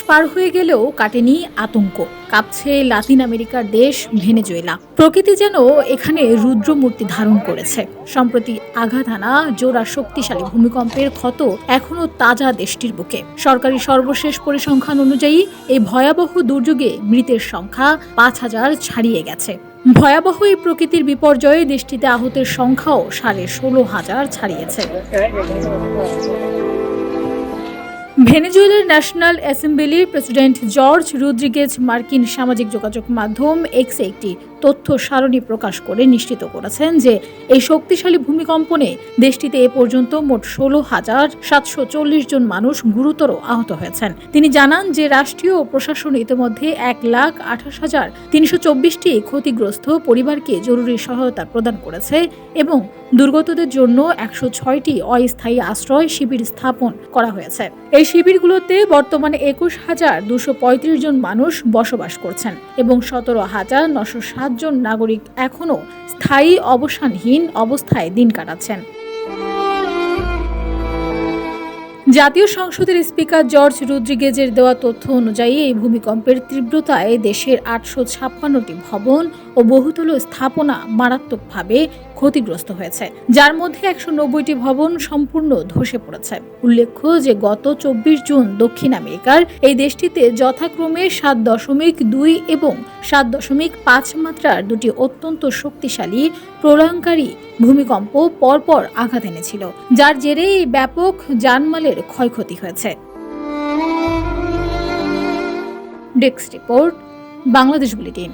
পার হয়ে গেলেও কাটেনি আতঙ্ক। কাঁপছে লাতিন আমেরিকার দেশ ভেনেজুয়েলা। প্রকৃতি যেন এখানে রুদ্রমূর্তি ধারণ করেছে। সম্প্রতি আঘাত হানা জোড়া শক্তিশালী ভূমিকম্পের ক্ষত এখনো তাজা দেশটির বুকে। সরকারি সর্বশেষ পরিসংখ্যান অনুযায়ী এই ভয়াবহ দুর্যোগে মৃতের সংখ্যা 5,000 ছাড়িয়ে গেছে। ভয়াবহ এই প্রকৃতির বিপর্যয়ে দেশটিতে আহতের সংখ্যাও 16,500 ছাড়িয়েছে। ভেনেজুয়েলার ন্যাশনাল অ্যাসেম্বলির প্রেসিডেন্ট জর্জ রদ্রিগেজ মার্কিন সামাজিক যোগাযোগ মাধ্যম এক্সে একটি তথ্য সারণী প্রকাশ করে নিশ্চিত করেছেন যে এই শক্তিশালী ভূমিকম্পনে দেশটিতে এ পর্যন্ত মোট 16,740 জন মানুষ গুরুতর আহত হয়েছেন। তিনি জানান যে রাষ্ট্রীয় প্রশাসন ইতিমধ্যে 1,28,324টি ক্ষতিগ্রস্ত পরিবারকে জরুরি সহায়তা প্রদান করেছে এবং দুর্গতদের জন্য 106টি অস্থায়ী আশ্রয় শিবির স্থাপন করা হয়েছে। এই শিবিরগুলোতে বর্তমানে 21,235 জন মানুষ বসবাস করছেন এবং 17,907 জন নাগরিক এখনও স্থায়ী অবসানহীন অবস্থায় দিন কাটাচ্ছেন। জাতীয় সংসদের স্পিকার জর্জ রদ্রিগেজের দেওয়া তথ্য অনুযায়ী এই ভূমিকম্পের তীব্রতায় দেশের 856টি ভবন ও বহুতল স্থাপনা মারাত্মকভাবে ক্ষতিগ্রস্ত হয়েছে, যার মধ্যে 190টি ভবন সম্পূর্ণ ধসে পড়েছে। উল্লেখ্য যে গত 24 জুন দক্ষিণ আমেরিকার এই দেশটিতে যথাক্রমে 7.2 এবং 7.5 মাত্রার দুটি অত্যন্ত শক্তিশালী প্রলয়ঙ্কারী ভূমিকম্প পরপর আঘাত এনেছিল, যার জেরে এই ব্যাপক জানমালের ক্ষয়ক্ষতি হয়েছে। Desk report, Bangladesh bulletin.